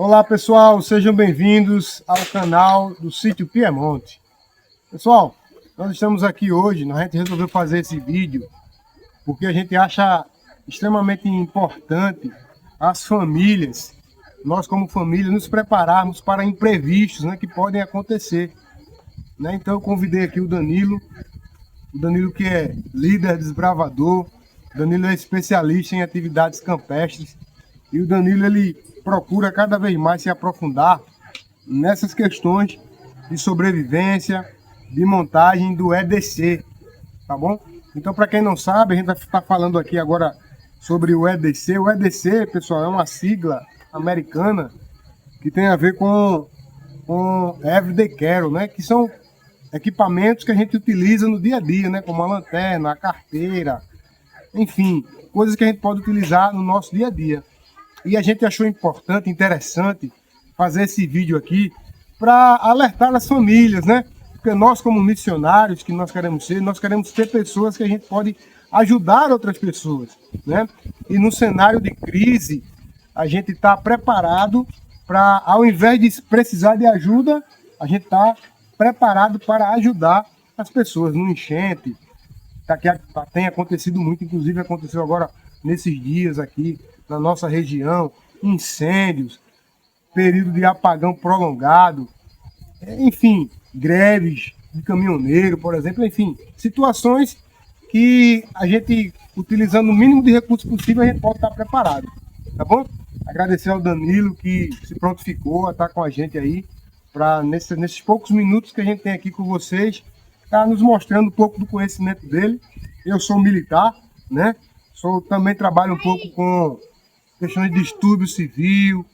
Olá pessoal, sejam bem-vindos ao canal do Sítio Piemonte. Pessoal, nós estamos aqui hoje, a gente resolveu fazer esse vídeo porque a gente acha extremamente importante as famílias, nós como família, nos prepararmos para imprevistos, né, que podem acontecer. Então eu convidei aqui o Danilo que é líder desbravador, o Danilo é especialista em atividades campestres e o Danilo ele procura cada vez mais se aprofundar nessas questões de sobrevivência, de montagem do EDC, tá bom? Então, para quem não sabe, a gente vai estar falando aqui agora sobre o EDC. O EDC, pessoal, é uma sigla americana que tem a ver com Everyday Carry, né? Que são equipamentos que a gente utiliza no dia a dia, né? Como a lanterna, a carteira, enfim, coisas que a gente pode utilizar no nosso dia a dia. E a gente achou importante, interessante fazer esse vídeo aqui para alertar as famílias, né? Porque nós, como missionários que nós queremos ser pessoas que a gente pode ajudar outras pessoas, né? E no cenário de crise, a gente está preparado para, ao invés de precisar de ajuda, a gente está preparado para ajudar as pessoas no enchente. Tem acontecido muito, inclusive aconteceu agora nesses dias aqui na nossa região, incêndios, período de apagão prolongado, enfim, greves de caminhoneiro, por exemplo, enfim, situações que a gente, utilizando o mínimo de recursos possível, a gente pode estar preparado, tá bom? Agradecer ao Danilo que se prontificou a estar com a gente aí, para nesses poucos minutos que a gente tem aqui com vocês, tá nos mostrando um pouco do conhecimento dele. Eu sou militar, né? Também trabalho um pouco com questões de distúrbio civil,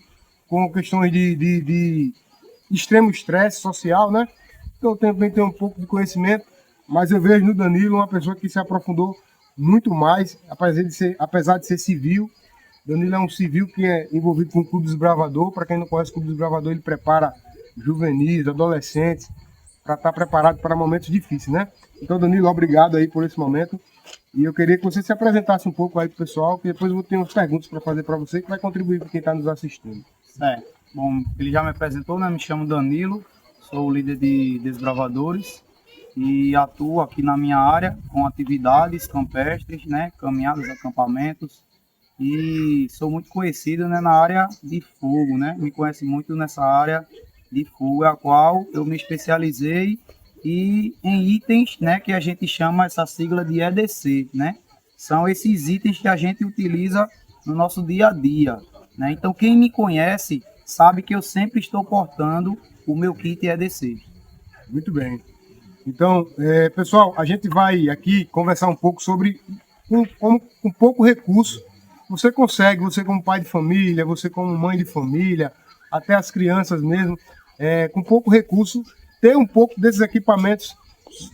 com questões de extremo estresse social, né? Então eu também tenho um pouco de conhecimento, mas eu vejo no Danilo uma pessoa que se aprofundou muito mais, apesar de ser civil. Danilo é um civil que é envolvido com o Clube Desbravador. Para quem não conhece o Clube Desbravador, ele prepara juvenis, adolescentes, para estar preparado para momentos difíceis, né? Então, Danilo, obrigado aí por esse momento. E eu queria que você se apresentasse um pouco aí pro pessoal, que depois eu vou ter umas perguntas para fazer para você, que vai contribuir para quem está nos assistindo. Certo. Bom, ele já me apresentou, né? Me chamo Danilo, sou o líder de desbravadores e atuo aqui na minha área com atividades campestres, né? Caminhadas, acampamentos, e sou muito conhecido, né, na área de fogo, né? Me conhece muito nessa área de fogo, a qual eu me especializei e em itens, né, que a gente chama essa sigla de EDC, né? São esses itens que a gente utiliza no nosso dia a dia, né? Então, quem me conhece sabe que eu sempre estou portando o meu kit EDC. Muito bem. Então, pessoal, a gente vai aqui conversar um pouco sobre com pouco recurso você consegue, você como pai de família, você como mãe de família, até as crianças mesmo, com pouco recurso, ter um pouco desses equipamentos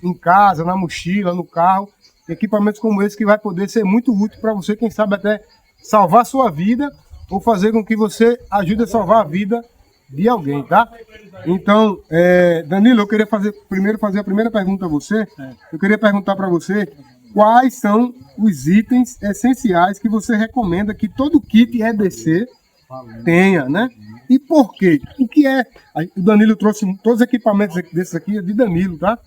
em casa, na mochila, no carro, equipamentos como esse que vai poder ser muito útil para você, quem sabe até salvar a sua vida ou fazer com que você ajude a salvar a vida de alguém, tá? Então, Danilo, eu queria fazer a primeira pergunta a você. Eu queria perguntar para você quais são os itens essenciais que você recomenda que todo kit EDC tenha, né? E por quê? O que é? O Danilo trouxe todos os equipamentos desses aqui, é de Danilo, tá?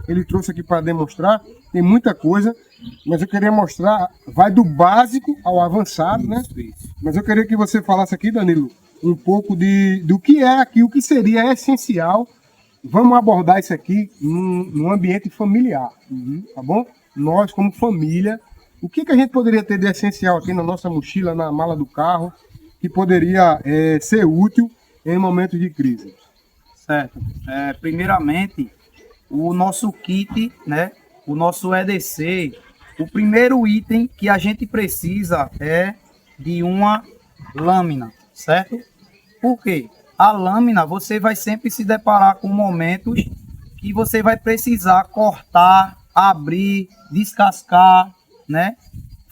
Ele trouxe aqui para demonstrar, tem muita coisa, mas eu queria mostrar, vai do básico ao avançado, né? Mas eu queria que você falasse aqui, Danilo, um pouco do que é aqui, o que seria essencial. Vamos abordar isso aqui num ambiente familiar, tá bom? Nós, como família, o que a gente poderia ter de essencial aqui na nossa mochila, na mala do carro, que poderia ser útil em momentos de crise? Certo. Primeiramente, o nosso kit, né? O nosso EDC, o primeiro item que a gente precisa é de uma lâmina, certo? Por quê? A lâmina, você vai sempre se deparar com momentos que você vai precisar cortar, abrir, descascar, né?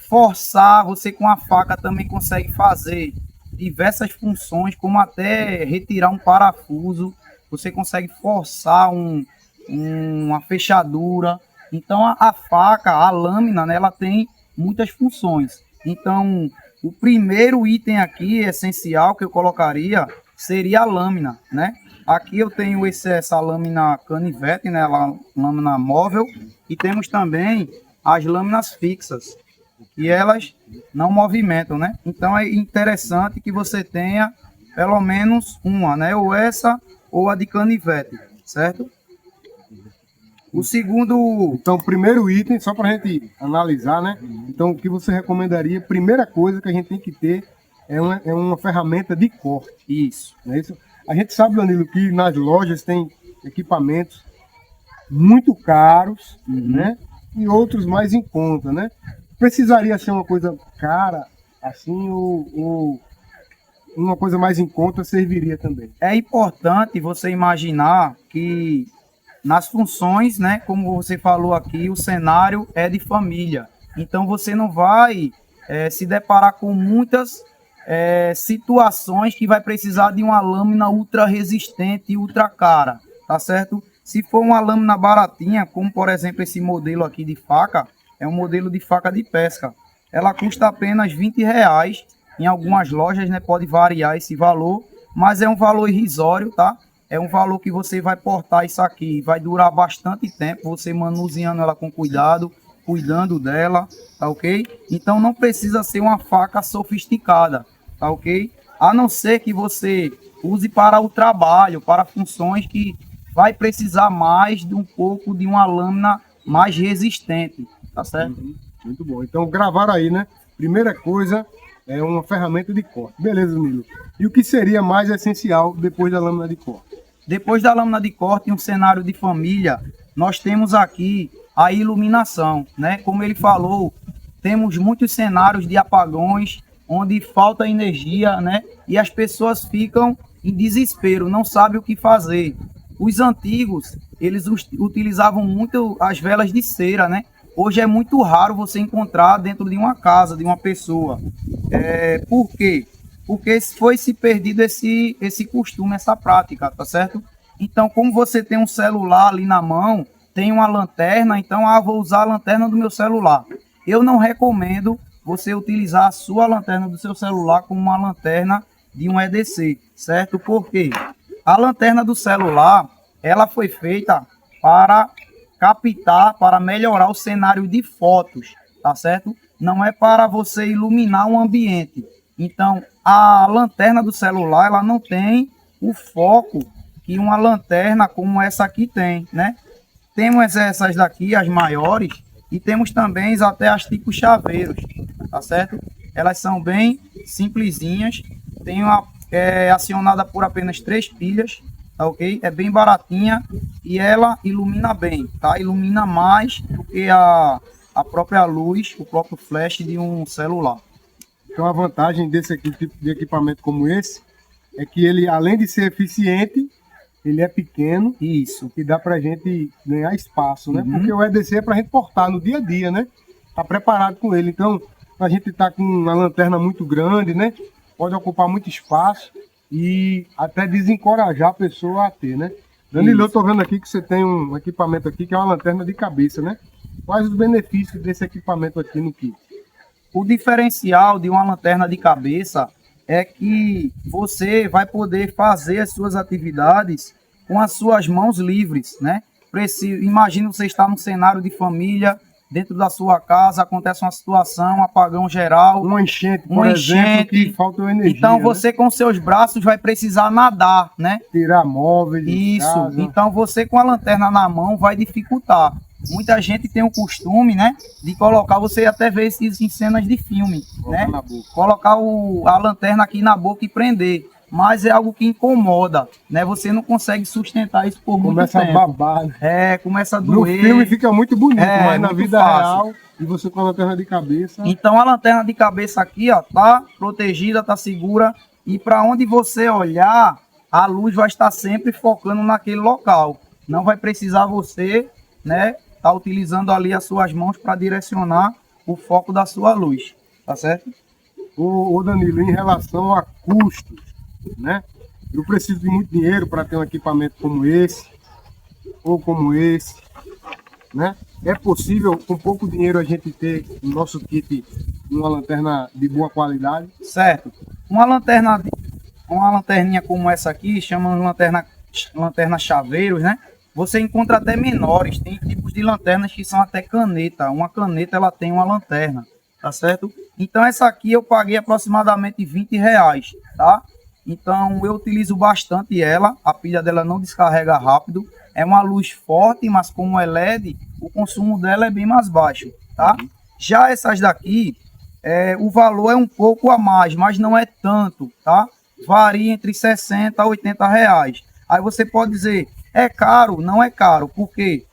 Forçar, você com a faca também consegue fazer diversas funções, como até retirar um parafuso, você consegue forçar uma fechadura. Então a faca, a lâmina, né, ela tem muitas funções. Então o primeiro item aqui essencial que eu colocaria seria a lâmina, né? Aqui eu tenho essa lâmina canivete, né? Lâmina móvel, e temos também as lâminas fixas, e elas não movimentam, né? Então é interessante que você tenha pelo menos uma, né? Ou essa ou a de canivete, certo? O segundo... Então, o primeiro item, só para a gente analisar, né? Então, o que você recomendaria? Primeira coisa que a gente tem que ter é uma ferramenta de corte. Isso. Não é isso? A gente sabe, Danilo, que nas lojas tem equipamentos muito caros, né? E outros mais em conta, né? Precisaria ser uma coisa cara, assim, ou uma coisa mais em conta serviria também? É importante você imaginar que nas funções, né, como você falou aqui, o cenário é de família. Então você não vai se deparar com muitas situações que vai precisar de uma lâmina ultra resistente e ultra cara, tá certo? Se for uma lâmina baratinha, como por exemplo esse modelo aqui de faca, é um modelo de faca de pesca. Ela custa apenas R$ 20. Em algumas lojas, né, pode variar esse valor, mas é um valor irrisório, tá? É um valor que você vai portar isso aqui, vai durar bastante tempo, você manuseando ela com cuidado, cuidando dela, tá ok? Então não precisa ser uma faca sofisticada, tá ok? A não ser que você use para o trabalho, para funções que vai precisar mais de um pouco de uma lâmina mais resistente, tá certo? Muito bom. Então gravaram aí, né? Primeira coisa é uma ferramenta de corte. Beleza, Danilo. E o que seria mais essencial depois da lâmina de corte? Depois da lâmina de corte, em um cenário de família, nós temos aqui a iluminação, né? Como ele falou, temos muitos cenários de apagões, onde falta energia, né? E as pessoas ficam em desespero, não sabem o que fazer. Os antigos, eles utilizavam muito as velas de cera, né? Hoje é muito raro você encontrar dentro de uma casa, de uma pessoa. Por quê? Porque foi se perdido esse costume, essa prática, tá certo? Então, como você tem um celular ali na mão, tem uma lanterna, então, vou usar a lanterna do meu celular. Eu não recomendo você utilizar a sua lanterna do seu celular como uma lanterna de um EDC, certo? Porque a lanterna do celular, ela foi feita para captar, para melhorar o cenário de fotos, tá certo? Não é para você iluminar um ambiente. Então, a lanterna do celular, ela não tem o foco que uma lanterna como essa aqui tem, né? Temos essas daqui, as maiores, e temos também até as tipo chaveiros, tá certo? Elas são bem simplesinhas, tem uma acionada por apenas 3 pilhas, tá ok? É bem baratinha e ela ilumina bem, tá? Ilumina mais do que a própria luz, o próprio flash de um celular. Então a vantagem desse tipo de equipamento como esse é que ele, além de ser eficiente, ele é pequeno. Isso. E dá pra gente ganhar espaço, né? Uhum. Porque o EDC é pra gente portar no dia a dia, né? Tá preparado com ele. Então, a gente tá com uma lanterna muito grande, né? Pode ocupar muito espaço e até desencorajar a pessoa a ter, né? Danilo, eu tô vendo aqui que você tem um equipamento aqui que é uma lanterna de cabeça, né? Quais os benefícios desse equipamento aqui no kit? O diferencial de uma lanterna de cabeça é que você vai poder fazer as suas atividades com as suas mãos livres, né? Imagina você estar num cenário de família, dentro da sua casa, acontece uma situação, um apagão geral. Uma enchente, por exemplo, que falta energia. Então você, né, com seus braços vai precisar nadar, né? Tirar móveis. Isso. Então você com a lanterna na mão vai dificultar. Muita gente tem o costume, né, de colocar, você até vê isso em cenas de filme, né? Colocar a lanterna aqui na boca e prender. Mas é algo que incomoda, né? Você não consegue sustentar isso por muito tempo. Começa a babar, né? Começa a doer. No filme fica muito bonito, mas na vida real, e você com a lanterna de cabeça... Então a lanterna de cabeça aqui, ó, tá protegida, tá segura. E para onde você olhar, a luz vai estar sempre focando naquele local. Não vai precisar você, né, tá utilizando ali as suas mãos para direcionar o foco da sua luz, tá certo? Ô Danilo, em relação a custos, né? Eu preciso de muito dinheiro para ter um equipamento como esse, ou como esse, né? É possível, com pouco dinheiro, a gente ter no nosso kit uma lanterna de boa qualidade? Certo. Uma lanterna uma lanterninha como essa aqui, chamam lanterna chaveiros, né? Você encontra até menores, tem tipos de lanternas que são até caneta. Uma caneta, ela tem uma lanterna, tá certo? Então essa aqui eu paguei aproximadamente R$20, tá? Então eu utilizo bastante ela, a pilha dela não descarrega rápido. É uma luz forte, mas como é LED, o consumo dela é bem mais baixo, tá? Já essas daqui, o valor é um pouco a mais, mas não é tanto, tá? Varia entre R$60 a R$80. Aí você pode dizer, é caro? Não é caro, porque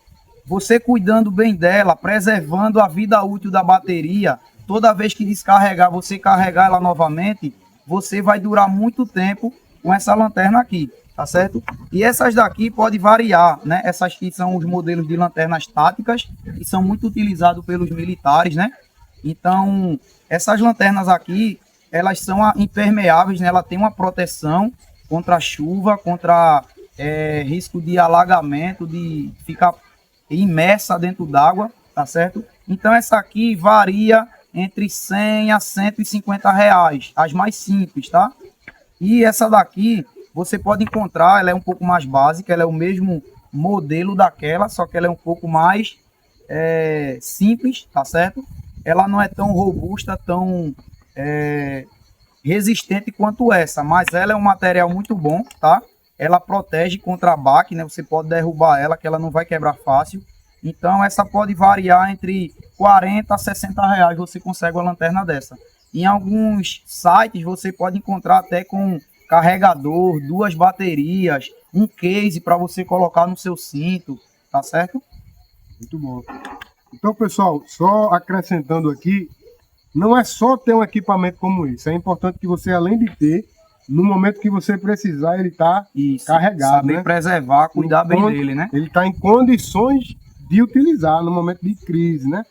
você cuidando bem dela, preservando a vida útil da bateria, toda vez que descarregar, você carregar ela novamente, você vai durar muito tempo com essa lanterna aqui, tá certo? E essas daqui pode variar, né? Essas aqui são os modelos de lanternas táticas, que são muito utilizados pelos militares, né? Então, essas lanternas aqui, elas são impermeáveis, né? Ela tem uma proteção contra chuva, contra risco de alagamento, de ficar imersa dentro d'água, tá certo? Então, essa aqui varia entre R$100 a R$150, as mais simples, tá? E essa daqui, você pode encontrar, ela é um pouco mais básica, ela é o mesmo modelo daquela, só que ela é um pouco mais simples, tá certo? Ela não é tão robusta, tão resistente quanto essa, mas ela é um material muito bom, tá? Ela protege contra baque, né? Você pode derrubar ela, que ela não vai quebrar fácil. Então essa pode variar entre R$40 a R$60, você consegue uma lanterna dessa. Em alguns sites você pode encontrar até com carregador, 2 baterias, um case para você colocar no seu cinto, tá certo? Muito bom. Então, pessoal, só acrescentando aqui, não é só ter um equipamento como esse. É importante que você, além de ter, no momento que você precisar, ele está carregado. Saber, né? Preservar, cuidar bem dele, né? Ele está em condições de utilizar no momento de crise, né?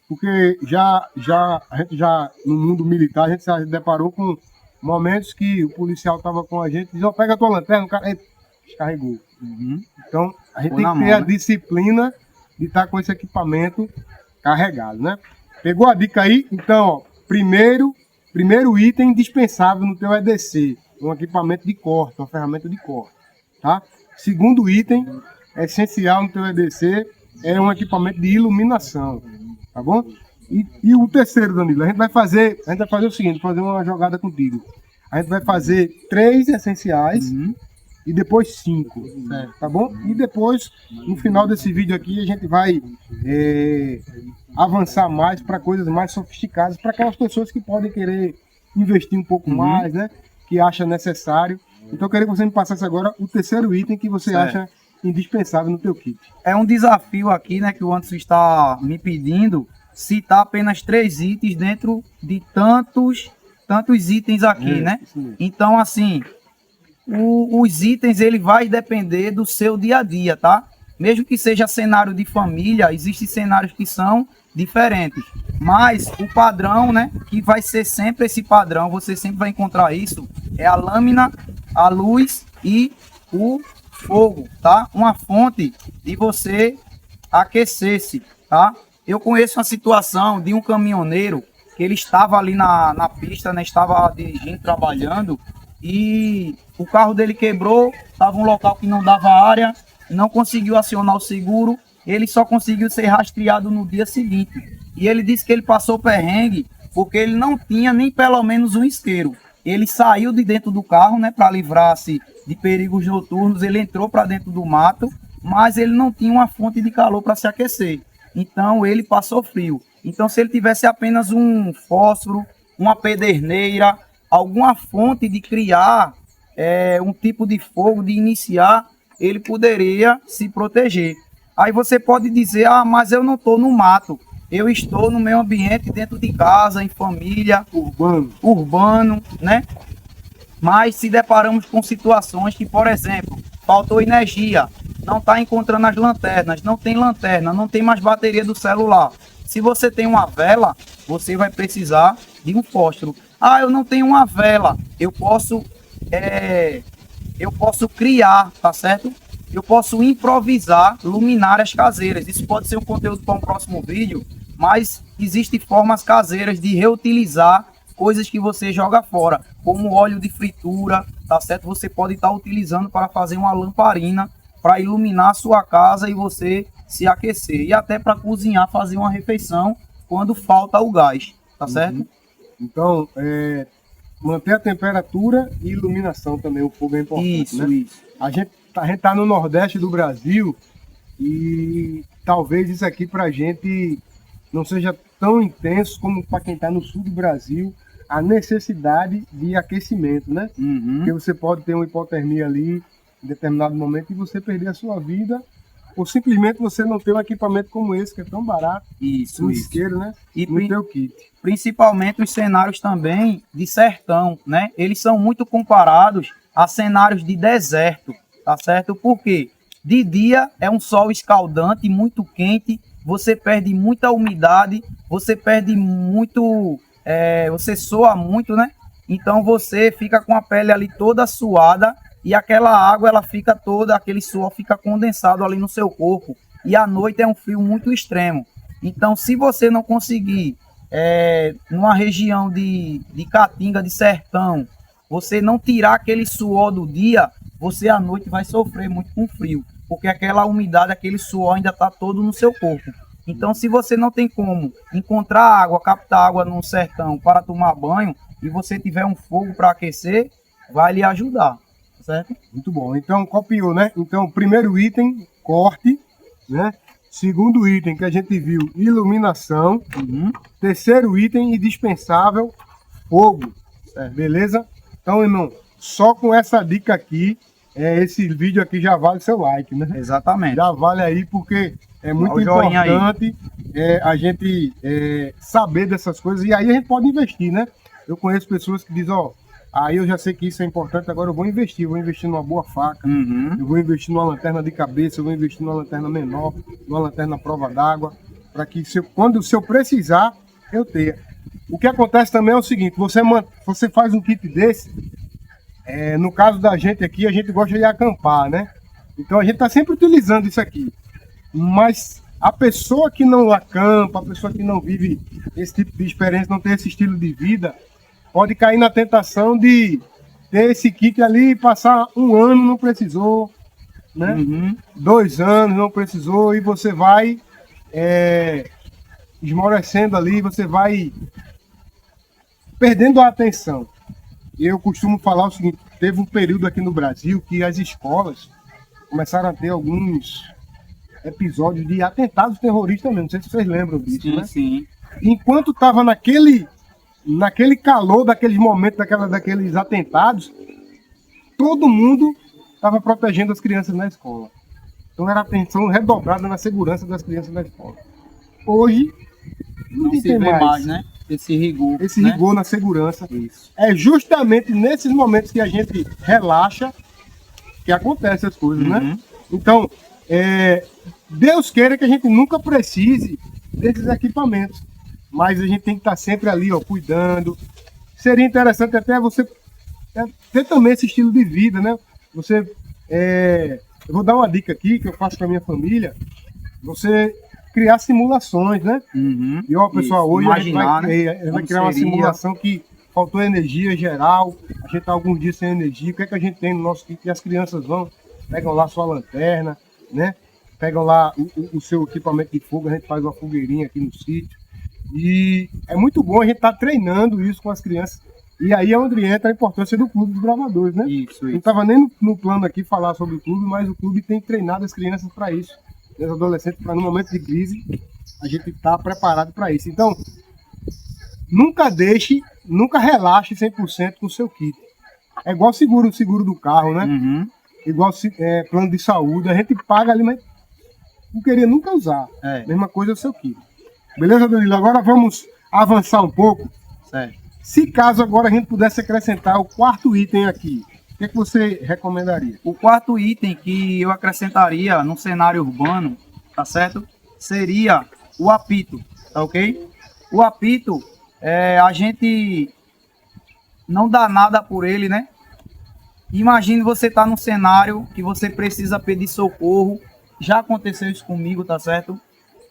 Porque a gente já no mundo militar, a gente já deparou com momentos que o policial estava com a gente e dizia, pega a tua lanterna, o cara descarregou. Então, a gente tem que ter a disciplina de estar com esse equipamento carregado, né? Pegou a dica aí? Então, ó, primeiro item indispensável no teu EDC, um equipamento de corte, uma ferramenta de corte, tá? Segundo item essencial no teu EDC é um equipamento de iluminação, tá bom? E o terceiro, Danilo, a gente vai fazer o seguinte, fazer uma jogada contigo. A gente vai fazer 3 essenciais e depois 5, tá bom? E depois, no final desse vídeo aqui, a gente vai avançar mais para coisas mais sofisticadas, para aquelas pessoas que podem querer investir um pouco mais, né? Que acha necessário. Então eu queria que você me passasse agora o terceiro item que você acha indispensável no teu kit. É um desafio aqui, né, que o Anderson está me pedindo, citar apenas 3 itens dentro de tantos itens aqui, né? Então, assim, os itens, ele vai depender do seu dia a dia, tá? Mesmo que seja cenário de família, existem cenários que são diferentes. Mas o padrão, né, que vai ser sempre esse padrão, você sempre vai encontrar isso, é a lâmina, a luz e o fogo, tá? Uma fonte de você aquecer-se, tá? Eu conheço uma situação de um caminhoneiro que ele estava ali na pista, né? Estava dirigindo, trabalhando, e o carro dele quebrou, estava um local que não dava área, não conseguiu acionar o seguro, ele só conseguiu ser rastreado no dia seguinte. E ele disse que ele passou perrengue porque ele não tinha nem pelo menos um isqueiro. Ele saiu de dentro do carro, né, para livrar-se de perigos noturnos, ele entrou para dentro do mato, mas ele não tinha uma fonte de calor para se aquecer. Então ele passou frio. Então se ele tivesse apenas um fósforo, uma pederneira, alguma fonte de criar um tipo de fogo, de iniciar, ele poderia se proteger. Aí você pode dizer, mas eu não estou no mato, eu estou no meio ambiente, dentro de casa, em família, urbano, né? Mas se deparamos com situações que, por exemplo, faltou energia, não está encontrando as lanternas, não tem lanterna, não tem mais bateria do celular. Se você tem uma vela, você vai precisar de um fósforo. Eu não tenho uma vela, eu posso criar, tá certo? Eu posso improvisar luminárias caseiras. Isso pode ser um conteúdo para um próximo vídeo, mas existem formas caseiras de reutilizar coisas que você joga fora, como óleo de fritura, tá certo? Você pode estar utilizando para fazer uma lamparina, para iluminar a sua casa e você se aquecer. E até para cozinhar, fazer uma refeição quando falta o gás, tá certo? Então, manter a temperatura e iluminação também, o fogo é importante, Isso, né? isso. A gente tá no Nordeste do Brasil e talvez isso aqui pra gente não seja tão intenso como para quem está no sul do Brasil, a necessidade de aquecimento, né? Porque você pode ter uma hipotermia ali em determinado momento e você perder a sua vida, ou simplesmente você não ter um equipamento como esse, que é tão barato, Isso, um isso. isqueiro, né? E No teu kit. principalmente os cenários também de sertão, né? Eles são muito comparados a cenários de deserto, tá certo? Porque de dia é um sol escaldante, muito quente, você perde muita umidade, você perde muito, você soa muito, né? Então você fica com a pele ali toda suada e aquela água, ela fica toda, aquele suor fica condensado ali no seu corpo. E à noite é um frio muito extremo. Então, se você não conseguir, numa região de caatinga, de sertão, você não tirar aquele suor do dia, você à noite vai sofrer muito com frio, porque aquela umidade, aquele suor ainda está todo no seu corpo. Então, se você não tem como encontrar água, captar água no sertão para tomar banho, e você tiver um fogo para aquecer, vai lhe ajudar, certo? Muito bom. Então, copiou, né? Então, primeiro item, corte, né? Segundo item que a gente viu, iluminação. Terceiro item, indispensável, fogo. Beleza? Então, irmão, só com essa dica aqui, esse vídeo aqui já vale seu like, né? Exatamente. Já vale aí, porque é muito Dá o joinha aí. importante a gente saber dessas coisas. E aí a gente pode investir, né? Eu conheço pessoas que dizem, ó, aí eu já sei que isso é importante, agora eu vou investir numa boa faca, eu vou investir numa lanterna de cabeça, eu vou investir numa lanterna menor, numa lanterna à prova d'água, para que quando eu precisar, eu tenha. O que acontece também é o seguinte, você faz um kit desse, no caso da gente aqui, a gente gosta de acampar, né? Então a gente está sempre utilizando isso aqui. Mas a pessoa que não acampa, a pessoa que não vive esse tipo de experiência, não tem esse estilo de vida, pode cair na tentação de ter esse kit ali e passar um ano, não precisou, né? 2 anos, não precisou, e você vai esmorecendo ali, você vai perdendo a atenção. E eu costumo falar o seguinte, teve um período aqui no Brasil que as escolas começaram a ter alguns episódios de atentados terroristas mesmo, não sei se vocês lembram disso, Sim, né? sim. Enquanto estava naquele calor daqueles momentos, daqueles atentados, todo mundo estava protegendo as crianças na escola. Então era atenção redobrada na segurança das crianças na escola. Hoje, Não tem se vê mais, né? Esse rigor. esse né? rigor na segurança. Isso. É justamente nesses momentos que a gente relaxa que acontecem as coisas, né? Então, Deus queira que a gente nunca precise desses equipamentos, mas a gente tem que estar sempre ali, ó, cuidando. Seria interessante até você ter também esse estilo de vida, né? Você, eu vou dar uma dica aqui que eu faço para minha família. Você criar simulações, né? E ó, pessoal, hoje a gente vai criar uma simulação que faltou energia geral, a gente tá alguns dias sem energia, o que é que a gente tem no nosso kit? E as crianças pegam lá sua lanterna, né? Pegam lá o seu equipamento de fogo, a gente faz uma fogueirinha aqui no sítio. E é muito bom a gente estar treinando isso com as crianças. E aí é onde entra a importância do Clube dos Bravadores, né? Isso. Não estava nem no plano aqui falar sobre o clube, mas o clube tem treinado as crianças para isso. Os adolescentes, para no momento de crise, a gente está preparado para isso. Então, nunca relaxe 100% com o seu kit. É igual seguro do carro, né? Igual plano de saúde, a gente paga ali, mas não queria nunca usar. Mesma coisa é o seu kit. Beleza, Danilo? Agora vamos avançar um pouco. Certo. Se caso agora a gente pudesse acrescentar o quarto item aqui, o que você recomendaria? O quarto item que eu acrescentaria no cenário urbano, tá certo? Seria o apito, tá ok? O apito, a gente não dá nada por ele, né? Imagine você tá num cenário que você precisa pedir socorro. Já aconteceu isso comigo, tá certo?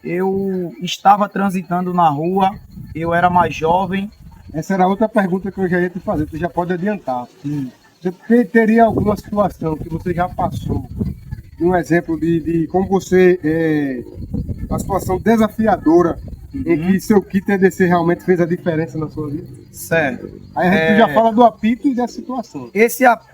Eu estava transitando na rua, eu era mais jovem Essa era outra pergunta que eu já ia te fazer, tu já pode adiantar. Você teria alguma situação que você já passou, um exemplo de como você, uma situação desafiadora, em que seu kit EDC realmente fez a diferença na sua vida? Certo. Aí a gente já fala do apito e dessa situação.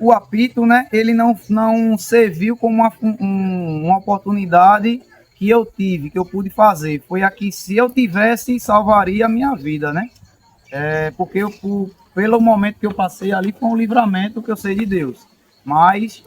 O apito, né, ele não serviu como uma oportunidade que eu tive, que eu pude fazer. Foi aqui, se eu tivesse, salvaria a minha vida, né? Porque pelo momento que eu passei ali, foi um livramento que eu sei de Deus. Mas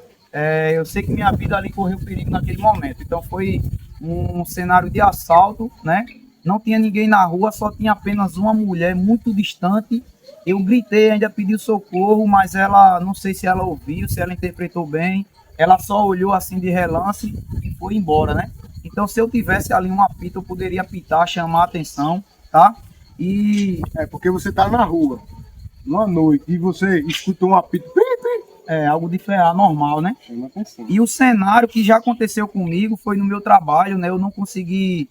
eu sei que minha vida ali correu perigo naquele momento. Então foi um cenário de assalto, né? Não tinha ninguém na rua, só tinha apenas uma mulher muito distante. Eu gritei, ainda pedi socorro, mas ela, não sei se ela ouviu, se ela interpretou bem. Ela só olhou assim de relance e foi embora, né? Então, se eu tivesse ali um apito, eu poderia apitar, chamar a atenção, tá? E porque você tá na rua, numa noite, e você escutou um apito, algo diferente, normal, né? chama atenção. E o cenário que já aconteceu comigo foi no meu trabalho, né? Eu não consegui,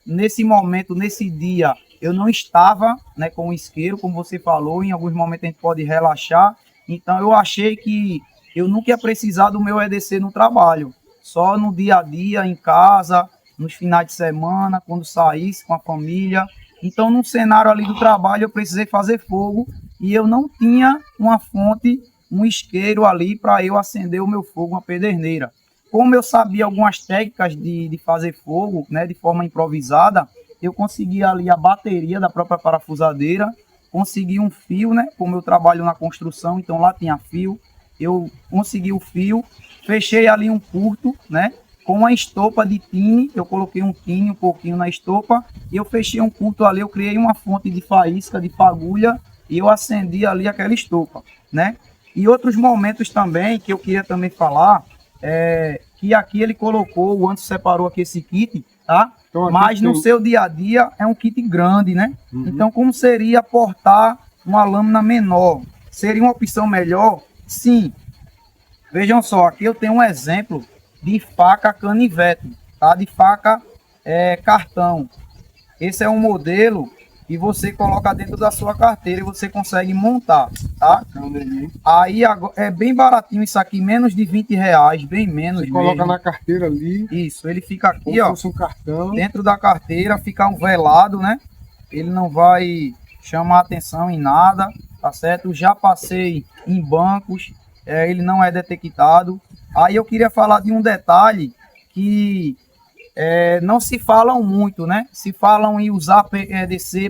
nesse momento, nesse dia, eu não estava, né, com o isqueiro, como você falou. Em alguns momentos a gente pode relaxar. Então eu achei que eu nunca ia precisar do meu EDC no trabalho. Só no dia a dia, em casa, nos finais de semana, quando saísse com a família. Então, no cenário ali do trabalho, eu precisei fazer fogo e eu não tinha uma fonte, um isqueiro ali para eu acender o meu fogo, uma pederneira. Como eu sabia algumas técnicas de fazer fogo, né, de forma improvisada, eu consegui ali a bateria da própria parafusadeira, consegui um fio, né, como eu trabalho na construção, então lá tinha fio, eu consegui o fio, fechei ali um curto, né, com uma estopa de tine, eu coloquei um tine um pouquinho na estopa, e eu fechei um curto ali, eu criei uma fonte de faísca, de fagulha, e eu acendi ali aquela estopa, né. E outros momentos também, que eu queria também falar, que aqui ele colocou, o Anderson separou aqui esse kit, tá? Então, mas no seu dia a dia é um kit grande, né? Então, como seria portar uma lâmina menor? Seria uma opção melhor? Sim. Vejam só, aqui eu tenho um exemplo de faca canivete, tá? De faca cartão. Esse é um modelo que você coloca dentro da sua carteira e você consegue montar, tá? Aí é bem baratinho isso aqui, menos de R$20, bem menos você mesmo. Coloca na carteira ali. Isso, ele fica aqui, como ó, fosse um cartão. Dentro da carteira, fica um velado, né? Ele não vai chamar atenção em nada, tá certo? Já passei em bancos, ele não é detectado. Aí eu queria falar de um detalhe que não se falam muito, né? Se falam em usar EDC,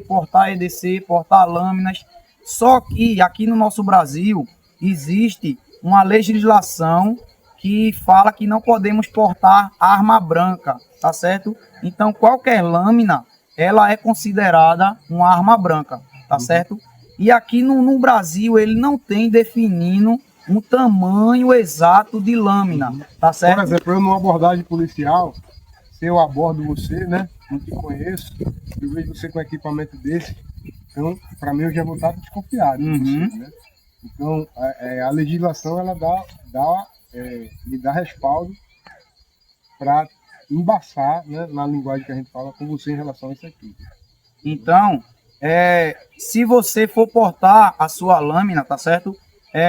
portar lâminas. Só que aqui no nosso Brasil existe uma legislação que fala que não podemos portar arma branca, tá certo? Então qualquer lâmina, ela é considerada uma arma branca, tá certo? E aqui no Brasil ele não tem definindo um tamanho exato de lâmina, tá certo? Por exemplo, eu numa abordagem policial, se eu abordo você, né, não te conheço, eu vejo você com equipamento desse, então, para mim, eu já vou estar desconfiado de você, né? Então, a legislação, ela me dá respaldo para embaçar, né, na linguagem que a gente fala com você em relação a isso aqui. Então, se você for portar a sua lâmina, tá certo?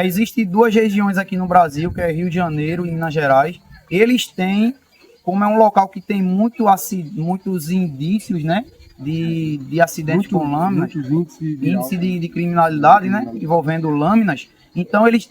Existem duas regiões aqui no Brasil, que é Rio de Janeiro e Minas Gerais. Eles têm, como é um local que tem muitos indícios, né, de acidentes com lâminas, índice de criminalidade, né, envolvendo lâminas. Então eles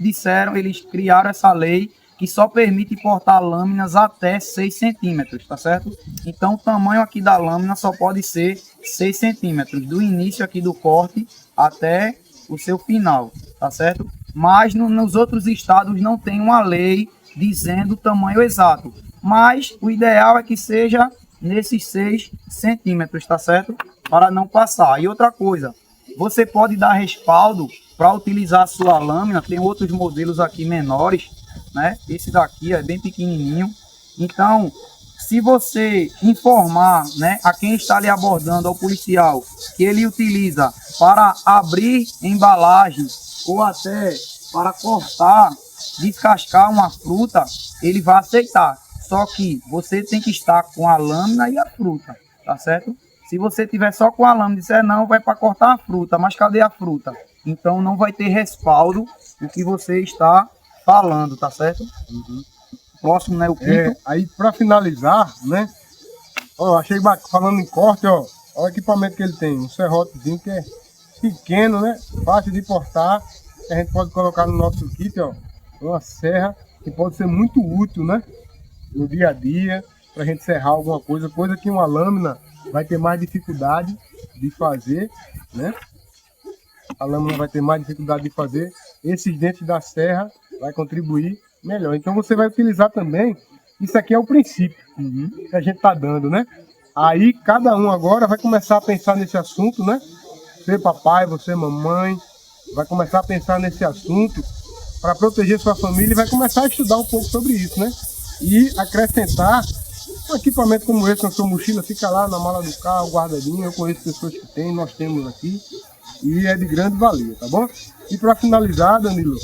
criaram essa lei que só permite portar lâminas até 6 centímetros, tá certo? Então o tamanho aqui da lâmina só pode ser 6 centímetros, do início aqui do corte até o seu final, tá certo? Mas nos outros estados não tem uma lei dizendo o tamanho exato. Mas o ideal é que seja nesses 6 centímetros, tá certo? Para não passar. E outra coisa, você pode dar respaldo para utilizar a sua lâmina. Tem outros modelos aqui menores, né? Esse daqui é bem pequenininho. Então, se você informar, né, a quem está lhe abordando, ao policial, que ele utiliza para abrir embalagem ou até para cortar, descascar uma fruta, ele vai aceitar. Só que você tem que estar com a lâmina e a fruta, tá certo? Se você tiver só com a lâmina e disser não, vai para cortar a fruta, mas cadê a fruta? Então não vai ter respaldo do que você está falando, tá certo? Próximo, né, o quinto. Aí para finalizar, né? Ó, achei bacana, falando em corte, ó. Olha o equipamento que ele tem, um serrotezinho que é pequeno, né? Fácil de portar, que a gente pode colocar no nosso kit, ó. Uma serra que pode ser muito útil, né? No dia a dia, para a gente serrar alguma coisa, coisa que uma lâmina vai ter mais dificuldade de fazer, né? A lâmina vai ter mais dificuldade de fazer. Esses dentes da serra vai contribuir melhor. Então você vai utilizar também, isso aqui é o princípio que a gente tá dando, né? Aí cada um agora vai começar a pensar nesse assunto, né? Você papai, você mamãe, vai começar a pensar nesse assunto para proteger sua família e vai começar a estudar um pouco sobre isso, né? E acrescentar um equipamento como esse na sua mochila, fica lá na mala do carro, guardadinho. Eu conheço pessoas que têm, nós temos aqui, e é de grande valia, tá bom? E para finalizar, Danilo,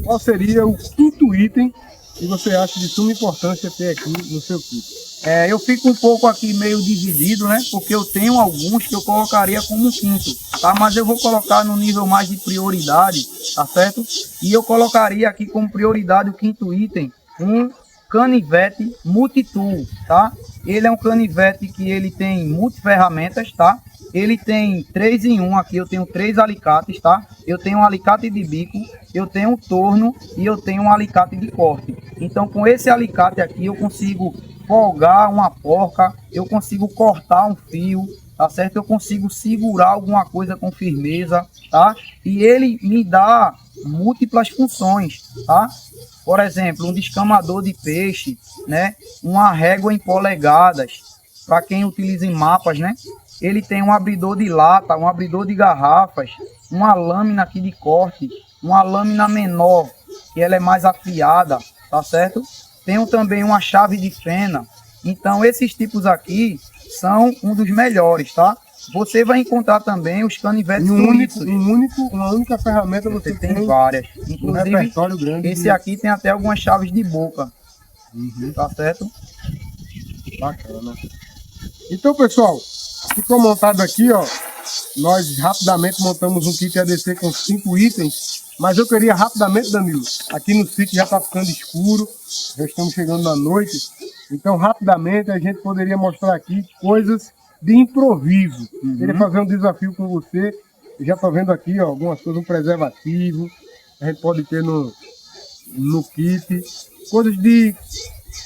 qual seria o quinto item que você acha de suma importância ter aqui no seu kit? Eu fico um pouco aqui meio dividido, né? Porque eu tenho alguns que eu colocaria como quinto, tá? Mas eu vou colocar no nível mais de prioridade, tá certo? E eu colocaria aqui como prioridade o quinto item, um canivete multitool, tá? Ele é um canivete que ele tem multiferramentas, tá? Ele tem 3 em 1 aqui, eu tenho 3 alicates, tá? Eu tenho um alicate de bico, eu tenho um torno e eu tenho um alicate de corte. Então com esse alicate aqui eu consigo folgar uma porca, eu consigo cortar um fio, tá certo? Eu consigo segurar alguma coisa com firmeza, tá? E ele me dá múltiplas funções, tá? Por exemplo, um descamador de peixe, né? Uma régua em polegadas, para quem utiliza em mapas, né? Ele tem um abridor de lata, um abridor de garrafas, uma lâmina aqui de corte, uma lâmina menor, que ela é mais afiada, tá certo? Tenho também uma chave de fenda. Então esses tipos aqui são um dos melhores, tá? Você vai encontrar também os canivetes Uma única ferramenta você tem várias. Um repertório grande. Esse aqui tem até algumas chaves de boca, tá certo? Bacana. Então, pessoal, ficou montado aqui, ó. Nós rapidamente montamos um kit ADC com 5 itens. Mas eu queria rapidamente, Danilo, aqui no sítio já está ficando escuro, já estamos chegando na noite, então rapidamente a gente poderia mostrar aqui coisas de improviso. Queria fazer um desafio com você, eu já estou vendo aqui ó, algumas coisas, um preservativo, a gente pode ter no kit, coisas de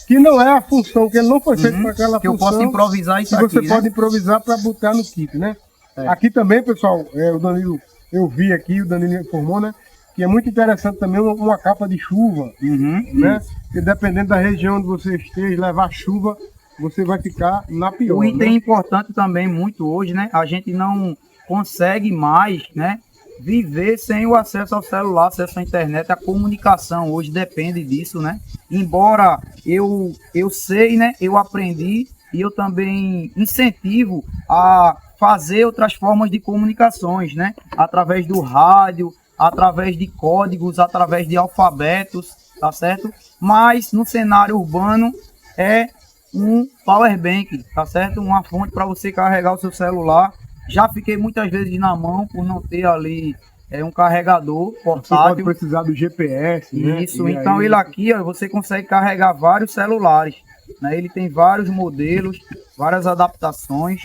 que não é a função, que ele não foi feito para aquela que função. Que eu posso improvisar isso que aqui, você né? pode improvisar para botar no kit, né? Aqui também, pessoal, o Danilo, eu vi aqui, o Danilo informou, né? Que é muito interessante também uma capa de chuva, né? Porque dependendo da região onde você esteja, levar chuva, você vai ficar na pior. O item né? importante também, muito hoje, né? A gente não consegue mais, né? Viver sem o acesso ao celular, acesso à internet, a comunicação hoje depende disso, né? Embora eu sei, né? Eu aprendi e eu também incentivo a fazer outras formas de comunicações, né? Através do rádio, através de códigos, através de alfabetos, tá certo? Mas no cenário urbano é um power bank, tá certo? Uma fonte para você carregar o seu celular. Já fiquei muitas vezes na mão por não ter ali um carregador portátil. Você pode precisar do GPS, né? Isso, então ele aqui, ó, você consegue carregar vários celulares, né? Ele tem vários modelos, várias adaptações,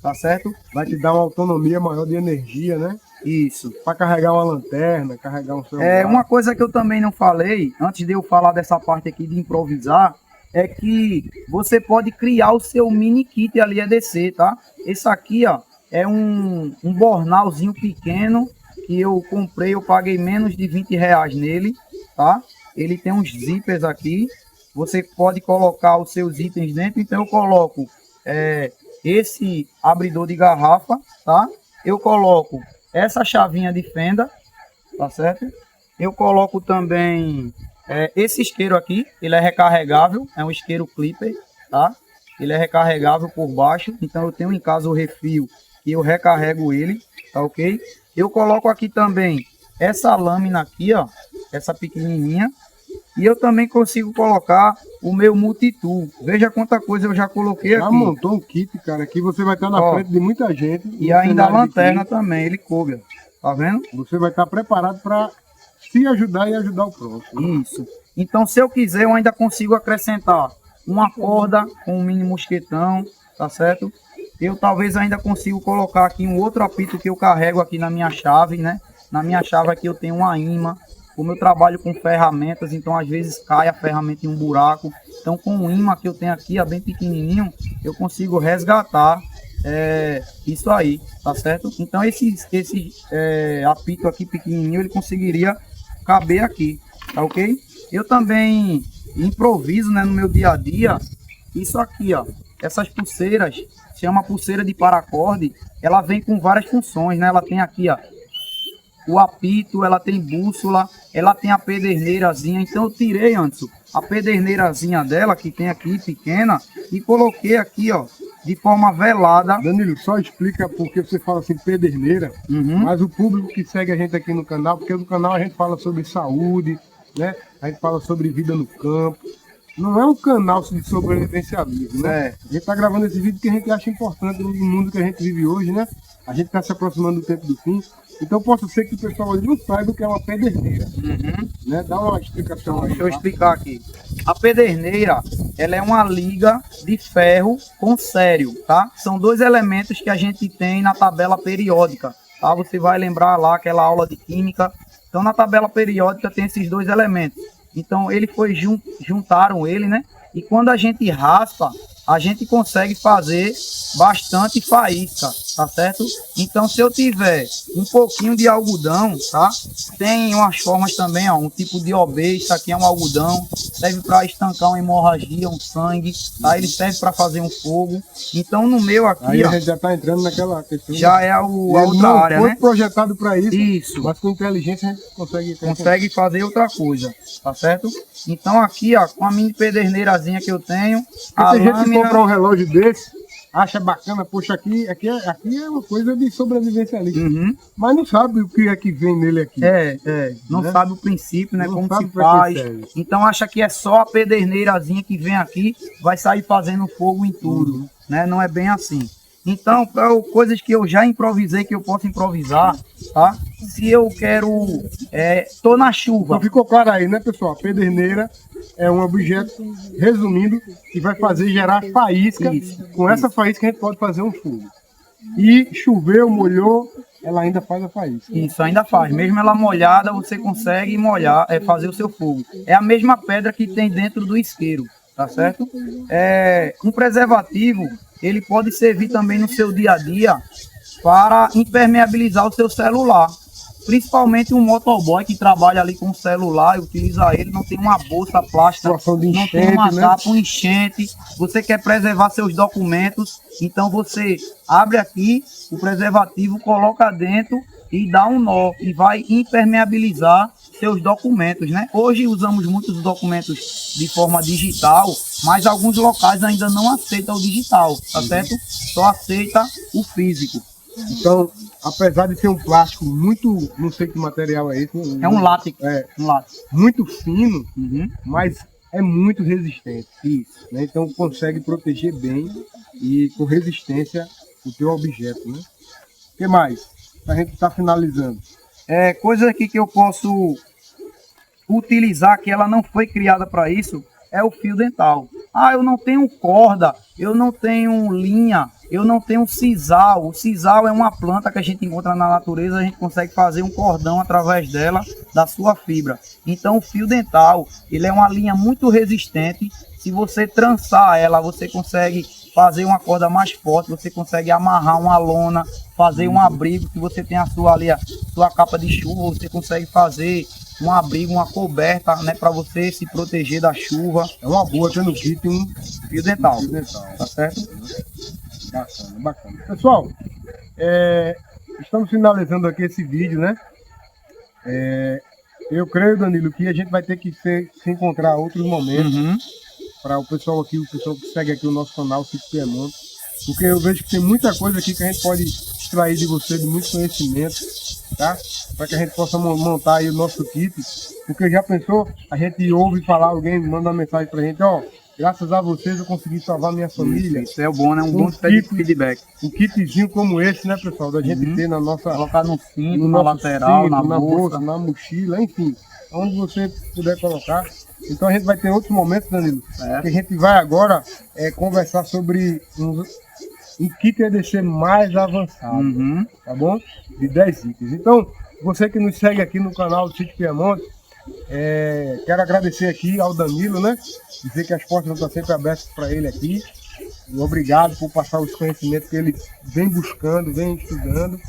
tá certo? Vai te dar uma autonomia maior de energia, né? Isso. Para carregar uma lanterna, carregar um celular. Uma coisa que eu também não falei, antes de eu falar dessa parte aqui de improvisar, é que você pode criar o seu mini kit ali EDC, tá? Esse aqui, ó, é um bornalzinho pequeno que eu comprei, eu paguei menos de R$20 nele, tá? Ele tem uns zippers aqui, você pode colocar os seus itens dentro, então eu coloco esse abridor de garrafa, tá? Eu coloco essa chavinha de fenda, tá certo? Eu coloco também esse isqueiro aqui, ele é recarregável, é um isqueiro clipper, tá? Ele é recarregável por baixo, então eu tenho em casa o refil e eu recarrego ele, tá ok? Eu coloco aqui também essa lâmina aqui, ó, essa pequenininha, E eu também consigo colocar o meu multitool. Veja quanta coisa eu já coloquei Já aqui. montou um kit, cara. Aqui você vai estar na Ó, frente de muita gente. E ainda a lanterna também, ele coube. Tá vendo? Você vai estar preparado para se ajudar e ajudar o próximo. Isso. Então, se eu quiser, eu ainda consigo acrescentar uma corda com um mini mosquetão, tá certo? Eu talvez ainda consigo colocar aqui um outro apito que eu carrego aqui na minha chave, né? Na minha chave aqui eu tenho uma imã. Como eu trabalho com ferramentas, então às vezes cai a ferramenta em um buraco. Então com o imã que eu tenho aqui, ó, bem pequenininho, eu consigo resgatar isso aí, tá certo? Então esse apito aqui pequenininho, ele conseguiria caber aqui, tá ok? Eu também improviso, né, no meu dia a dia, isso aqui, ó, essas pulseiras, chama pulseira de paracorde, ela vem com várias funções, né? Ela tem aqui, ó, o apito, ela tem bússola, ela tem a pederneirazinha. Então eu tirei, Anderson, a pederneirazinha dela, que tem aqui, pequena, e coloquei aqui, ó, de forma velada. Danilo, só explica porque você fala assim, pederneira, mas o público que segue a gente aqui no canal, porque no canal a gente fala sobre saúde, né? A gente fala sobre vida no campo. Não é um canal de sobrevivencialismo, né? A gente tá gravando esse vídeo que a gente acha importante no mundo que a gente vive hoje, né? A gente tá se aproximando do tempo do fim. Então possa ser que o pessoal ali não saiba o que é uma pederneira. Né? Dá uma explicação aí. Deixa eu explicar aqui. A pederneira, ela é uma liga de ferro com cério, tá? São dois elementos que a gente tem na tabela periódica, tá? Você vai lembrar lá aquela aula de química. Então na tabela periódica tem esses dois elementos. Então ele foi juntaram ele, né? E quando a gente raspa, a gente consegue fazer bastante faísca, tá certo? Então se eu tiver um pouquinho de algodão, tá? Tem umas formas também, ó, um tipo de OB, isso aqui é um algodão, serve para estancar uma hemorragia, um sangue, tá? Ele serve para fazer um fogo. Então no meu aqui, aí ó, a gente já tá entrando naquela questão. já é a outra área, foi né? projetado para isso, Isso. mas com inteligência a gente consegue fazer outra coisa, tá certo? Então aqui, ó, com a mini pederneirazinha que eu tenho, a tem gente que lâmina... comprar um relógio desse, acha bacana, poxa, aqui é uma coisa de sobrevivencialismo, mas não sabe o que é que vem nele aqui. Não sabe o princípio, né, Não como sabe se pra que faz. serve. Então acha que é só a pederneirazinha que vem aqui, vai sair fazendo fogo em tudo, né? Não é bem assim. Então, coisas que eu já improvisei, que eu posso improvisar, tá? Se eu quero... tô na chuva. Então ficou claro aí, né, pessoal? A pederneira é um objeto, resumindo, que vai gerar faísca. Com essa faísca a gente pode fazer um fogo. E choveu, molhou, ela ainda faz a faísca. Isso, ainda faz. Mesmo ela molhada, você consegue molhar, fazer o seu fogo. É a mesma pedra que tem dentro do isqueiro, tá certo? Um preservativo, ele pode servir também no seu dia a dia para impermeabilizar o seu celular. Principalmente um motoboy que trabalha ali com o celular e utiliza ele, não tem uma bolsa plástica, não tem uma tapa, um enchente. Você quer preservar seus documentos, então você abre aqui o preservativo, coloca dentro e dá um nó e vai impermeabilizar seus documentos, né? Hoje usamos muitos documentos de forma digital, mas alguns locais ainda não aceitam o digital, tá certo? Só aceita o físico. Então, apesar de ser um plástico muito, não sei que material é esse. É um látex. Um látex. Muito fino, mas é muito resistente. Isso. Né? Então consegue proteger bem e com resistência o teu objeto, né? O que mais? A gente está finalizando. Coisa aqui que eu posso utilizar, que ela não foi criada para isso, é o fio dental. Ah, eu não tenho corda, eu não tenho linha, eu não tenho sisal. O sisal é uma planta que a gente encontra na natureza, a gente consegue fazer um cordão através dela, da sua fibra. Então o fio dental, ele é uma linha muito resistente. Se você trançar ela, você consegue fazer uma corda mais forte, você consegue amarrar uma lona, fazer um abrigo, que você tem a sua capa de chuva, você consegue fazer um abrigo, uma coberta, né, para você se proteger da chuva. É uma boa tendo kit um fio dental, tá certo? Bacana, bacana. Pessoal, estamos finalizando aqui esse vídeo, né? Eu creio, Danilo, que a gente vai ter que se encontrar outros momentos para o pessoal aqui, o pessoal que segue aqui o nosso canal, Sítio Piemonte, porque eu vejo que tem muita coisa aqui que a gente pode extrair de você de muito conhecimento, tá? Para que a gente possa montar aí o nosso kit. Porque já pensou, a gente ouve falar, alguém manda uma mensagem pra gente, ó, graças a vocês eu consegui salvar minha família. Isso é o bom, né? Um bom kit, feedback. Um kitzinho como esse, né, pessoal? Da gente ter na nossa... Colocar no cinto, no na nosso lateral, cinto, na bolsa, na mochila, enfim. Onde você puder colocar. Então a gente vai ter outros momentos, Danilo, que a gente vai agora conversar sobre um kit EDC mais avançado, tá bom? De 10 itens. Então, você que nos segue aqui no canal do Sítio Piemonte, quero agradecer aqui ao Danilo, né? Dizer que as portas estão sempre abertas para ele aqui. E obrigado por passar os conhecimentos que ele vem buscando, vem estudando.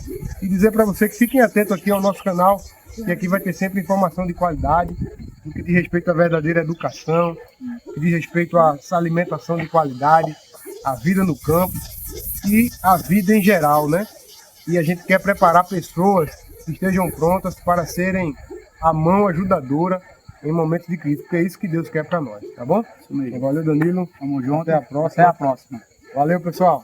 E dizer para você que fiquem atentos aqui ao nosso canal, que aqui vai ter sempre informação de qualidade, no que diz respeito à verdadeira educação, no que diz respeito à alimentação de qualidade, a vida no campo e a vida em geral, né? E a gente quer preparar pessoas que estejam prontas para serem a mão ajudadora em momentos de crise, porque é isso que Deus quer para nós, tá bom? Isso mesmo. Valeu, Danilo. Tamo junto. Até a próxima. Até a próxima. Valeu, pessoal.